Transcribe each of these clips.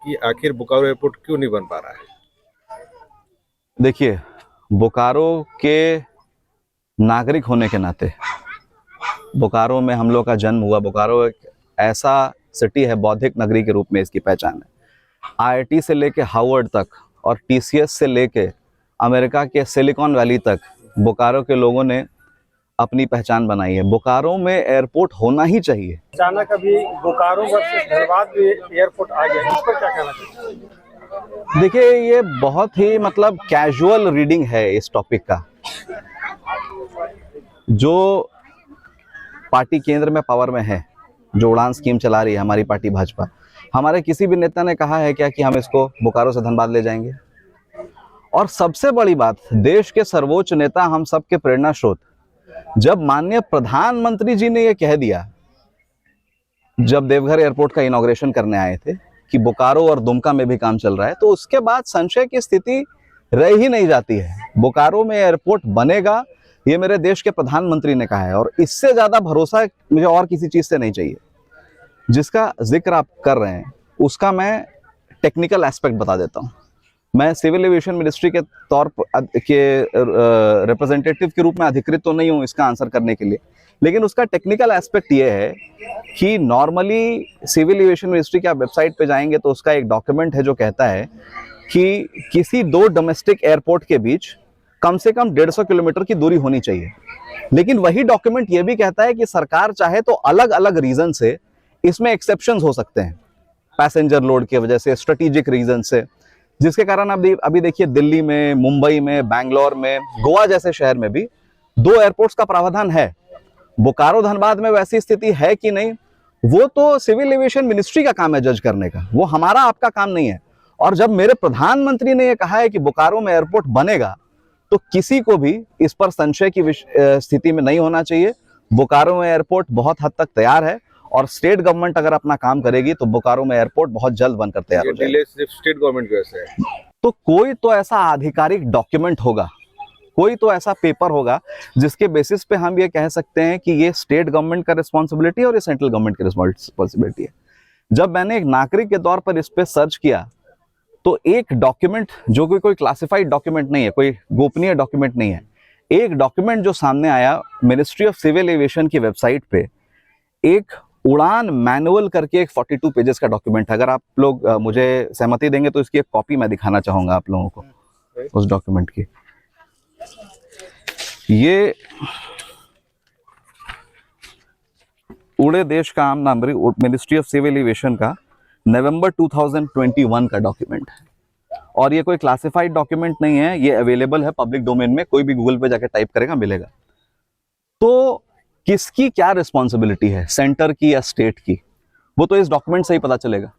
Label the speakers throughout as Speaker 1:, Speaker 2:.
Speaker 1: कि आखिर बोकारो एयरपोर्ट क्यों नहीं बन पा रहा है?
Speaker 2: देखिए, बोकारो के नागरिक होने के नाते, बोकारो में हम लोग का जन्म हुआ। बोकारो एक ऐसा सिटी है, बौद्धिक नगरी के रूप में इसकी पहचान है। आईआईटी से लेके हार्वर्ड तक और टीसीएस से लेके अमेरिका के सिलिकॉन वैली तक बोकारो के लोगों ने अपनी पहचान बनाई है। बोकारो में एयरपोर्ट होना ही चाहिए।
Speaker 3: अचानक अभी बोकारो वर्सेस धनबाद में एयरपोर्ट आ गया, इस पर क्या कहना चाहिए?
Speaker 2: देखिए, ये बहुत ही मतलब कैजुअल रीडिंग है इस टॉपिक का। जो पार्टी केंद्र में पावर में है, जो उड़ान स्कीम चला रही है हमारी पार्टी भाजपा, हमारे किसी भी नेता ने कहा है क्या कि हम इसको बोकारो से धनबाद ले जाएंगे? और सबसे बड़ी बात, देश के सर्वोच्च नेता, हम सबके प्रेरणा स्रोत, जब माननीय प्रधानमंत्री जी ने यह कह दिया, जब देवघर एयरपोर्ट का इनॉग्रेशन करने आए थे कि बोकारो और दुमका में भी काम चल रहा है, तो उसके बाद संशय की स्थिति रह ही नहीं जाती है। बोकारो में एयरपोर्ट बनेगा, ये मेरे देश के प्रधानमंत्री ने कहा है, और इससे ज्यादा भरोसा मुझे और किसी चीज से नहीं चाहिए। जिसका जिक्र आप कर रहे हैं उसका मैं टेक्निकल एस्पेक्ट बता देता हूँ। मैं सिविल एविएशन मिनिस्ट्री के तौर पर के रिप्रेजेंटेटिव के रूप में अधिकृत तो नहीं हूँ इसका आंसर करने के लिए, लेकिन उसका टेक्निकल एस्पेक्ट ये है कि नॉर्मली सिविल एविएशन मिनिस्ट्री की आप वेबसाइट पे जाएंगे तो उसका एक डॉक्यूमेंट है जो कहता है कि किसी दो डोमेस्टिक एयरपोर्ट के बीच कम से कम 150 किलोमीटर की दूरी होनी चाहिए। लेकिन वही डॉक्यूमेंट ये भी कहता है कि सरकार चाहे तो अलग अलग रीजन से इसमें एक्सेप्शंस हो सकते हैं, पैसेंजर लोड की वजह से, स्ट्रेटेजिक रीजन से, जिसके कारण अभी देखिए दिल्ली में, मुंबई में, बैंगलोर में, गोवा जैसे शहर में भी 2 एयरपोर्ट्स का प्रावधान है। बोकारो धनबाद में वैसी स्थिति है कि नहीं, वो तो सिविल एविएशन मिनिस्ट्री का काम है जज करने का, वो हमारा आपका काम नहीं है। और जब मेरे प्रधानमंत्री ने यह कहा है कि बोकारो में एयरपोर्ट बनेगा, तो किसी को भी इस पर संशय की स्थिति में नहीं होना चाहिए। बोकारो में एयरपोर्ट बहुत हद तक तैयार है, और स्टेट गवर्नमेंट अगर अपना काम करेगी तो बोकारो में एयरपोर्ट बहुत जल्द बनकर तैयार हो जाएगा।
Speaker 1: डिले सिर्फ स्टेट गवर्नमेंट की वजह से है?
Speaker 2: तो कोई तो ऐसा आधिकारिक डॉक्यूमेंट होगा, कोई तो ऐसा पेपर होगा जिसके बेसिस पे हम ये कह सकते हैं कि ये स्टेट गवर्नमेंट का रिस्पॉन्सिबिलिटी और ये सेंट्रल गवर्नमेंट की रिस्पॉन्सिबिलिटी है। जब मैंने एक नागरिक के तौर पर इस पे सर्च किया तो एक डॉक्यूमेंट जो कि कोई क्लासिफाइड डॉक्यूमेंट नहीं है, कोई गोपनीय डॉक्यूमेंट नहीं है, एक डॉक्यूमेंट जो सामने आया मिनिस्ट्री ऑफ सिविल एविएशन की वेबसाइट पे, एक उड़ान मैनुअल करके एक 42 पेजेस का डॉक्यूमेंट है। अगर आप लोग मुझे सहमति देंगे तो इसकी एक कॉपी मैं दिखाना चाहूंगा आप लोगों को उस डॉक्यूमेंट की। ये उड़े देश का आम नाम मिनिस्ट्री ऑफ सिविल एविएशन का नवंबर 2021 का डॉक्यूमेंट है, और ये कोई क्लासिफाइड डॉक्यूमेंट नहीं है, ये अवेलेबल है पब्लिक डोमेन में, कोई भी गूगल पे जाके टाइप करेगा मिलेगा। तो किसकी क्या रिस्पॉन्सिबिलिटी है, सेंटर की या स्टेट की, वो तो इस डॉक्यूमेंट से ही पता चलेगा।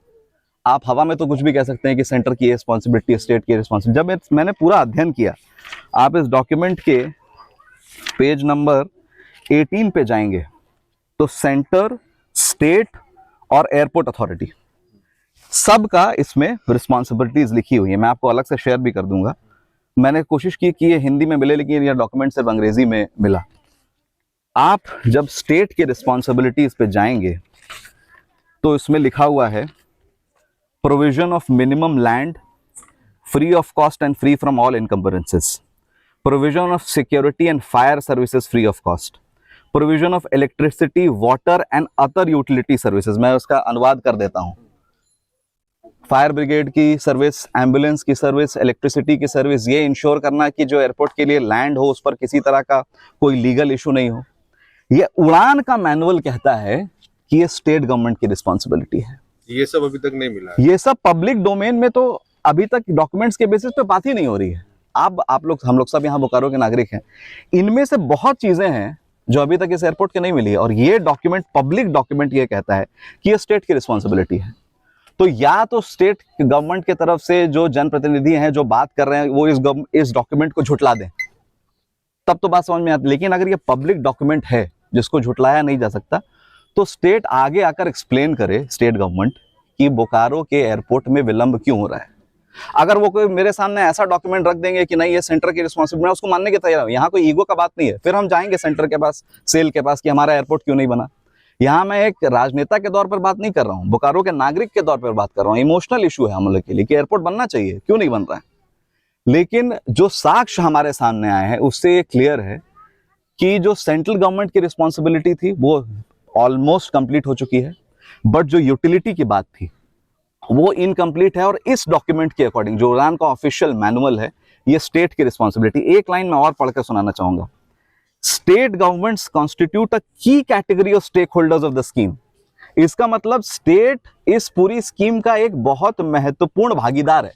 Speaker 2: आप हवा में तो कुछ भी कह सकते हैं कि सेंटर की रिस्पॉन्सिबिलिटी है, स्टेट की रिस्पॉन्सिबिलिटी। जब मैंने पूरा अध्ययन किया, आप इस डॉक्यूमेंट के पेज नंबर 18 पे जाएंगे तो सेंटर, स्टेट और एयरपोर्ट अथॉरिटी सबका इसमें रिस्पॉन्सिबिलिटीज लिखी हुई है। मैं आपको अलग से शेयर भी कर दूंगा। मैंने कोशिश की कि ये हिंदी में मिले, लेकिन यह डॉक्यूमेंट सिर्फ अंग्रेजी में मिला। आप जब स्टेट के रिस्पॉन्सिबिलिटीज पे जाएंगे तो इसमें लिखा हुआ है provision of minimum land free of cost and free from all इनकम्बरेंसेस, provision of security and fire services free of cost, provision of electricity, water and other utility services. मैं उसका अनुवाद कर देता हूं। फायर ब्रिगेड की सर्विस, एम्बुलेंस की service, electricity की service, ये इंश्योर करना कि जो एयरपोर्ट के लिए लैंड हो उस पर किसी तरह का कोई लीगल इशू नहीं हो। ये उड़ान का मैनुअल कहता है कि ये स्टेट गवर्नमेंट की रिस्पॉन्सिबिलिटी है।
Speaker 1: ये सब अभी तक नहीं मिला?
Speaker 2: ये सब पब्लिक डोमेन में तो अभी तक डॉक्यूमेंट्स के बेसिस पे बात ही नहीं हो रही है। आप लोग, हम लोग सब यहाँ बोकारो के नागरिक हैं, इनमें से बहुत चीजें हैं जो अभी तक इस एयरपोर्ट के नहीं मिली है, और ये डॉक्यूमेंट, पब्लिक डॉक्यूमेंट, ये कहता है कि ये स्टेट की रिस्पॉन्सिबिलिटी है। तो या तो स्टेट गवर्नमेंट की तरफ से जो जनप्रतिनिधि हैं जो बात कर रहे हैं वो इस डॉक्यूमेंट को झुटला दें, तब तो बात समझ में आती। लेकिन अगर ये पब्लिक डॉक्यूमेंट है जिसको झुटलाया नहीं जा सकता, तो स्टेट आगे आकर एक्सप्लेन करे, स्टेट गवर्नमेंट, कि बोकारो के एयरपोर्ट में विलंब क्यों हो रहा है। अगर वो कोई मेरे सामने ऐसा डॉक्यूमेंट रख देंगे कि नहीं ये सेंटर की रिस्पॉन्सिबिलिटी, मैं उसको मानने के तैयार हूं। यहाँ कोई ईगो का बात नहीं है, फिर हम जाएंगे सेंटर के पास, सेल के पास, कि हमारा एयरपोर्ट क्यों नहीं बना। यहाँ मैं एक राजनेता के तौर पर बात नहीं कर रहा हूँ, बोकारो के नागरिक के तौर पर बात कर रहा हूँ। इमोशनल इशू है हम लोग के लिए कि एयरपोर्ट बनना चाहिए, क्यों नहीं बन रहा है। लेकिन जो साक्ष्य हमारे सामने आए हैं उससे ये क्लियर है कि जो सेंट्रल गवर्नमेंट की रिस्पॉन्सिबिलिटी थी वो ऑलमोस्ट कंप्लीट हो चुकी है, बट जो यूटिलिटी की बात थी वो इनकम्प्लीट है। और इस डॉक्यूमेंट के अकॉर्डिंग जो उड़ान का ऑफिशियल मैनुअल है, ये स्टेट की रिस्पॉन्सिबिलिटी। एक लाइन में और पढ़कर सुनाना चाहूंगा। स्टेट गवर्नमेंट्स कॉन्स्टिट्यूट अ की category of stakeholders of the scheme. इसका मतलब स्टेट इस पूरी स्कीम का एक बहुत महत्वपूर्ण भागीदार है।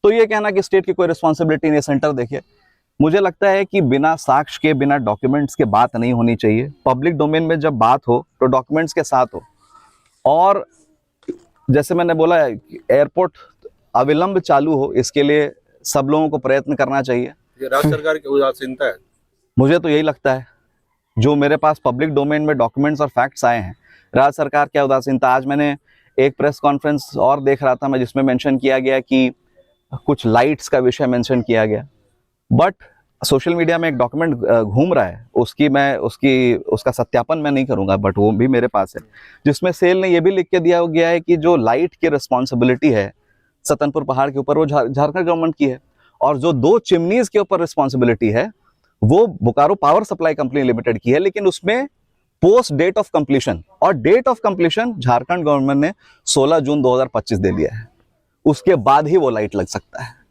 Speaker 2: तो ये कहना कि स्टेट की कोई रिस्पॉन्सिबिलिटी नहीं, सेंटर देखिए, मुझे लगता है कि बिना साक्ष्य के, बिना डॉक्यूमेंट्स के बात नहीं होनी चाहिए। पब्लिक डोमेन में जब बात हो तो डॉक्यूमेंट्स के साथ हो। और जैसे मैंने बोला, एयरपोर्ट अविलंब चालू हो, इसके लिए सब लोगों को प्रयत्न करना चाहिए।
Speaker 1: ये राज्य सरकार की उदासीनता है।
Speaker 2: मुझे तो यही लगता है, जो मेरे पास पब्लिक डोमेन में डॉक्यूमेंट्स और फैक्ट्स आए हैं, राज्य सरकार क्या उदासीनता। आज मैंने एक प्रेस कॉन्फ्रेंस और देख रहा था मैं, जिसमें मेंशन किया गया कि कुछ लाइट्स का विषय मेंशन किया गया, बट सोशल मीडिया में एक डॉक्यूमेंट घूम रहा है, उसका सत्यापन मैं नहीं करूंगा, बट वो भी मेरे पास है, जिसमें सेल ने ये भी लिख के दिया गया है कि जो लाइट की रिस्पॉन्सिबिलिटी है सतनपुर पहाड़ के ऊपर, वो झारखंड गवर्नमेंट की है, और जो 2 चिमनीज के ऊपर रिस्पॉन्सिबिलिटी है वो Bokaro power supply company limited की है। लेकिन उसमें पोस्ट डेट ऑफ कंप्लीशन, और date of completion Jharkhand government ने 16 जून 2025 दे दिया है। उसके बाद ही वो लाइट लग सकता है।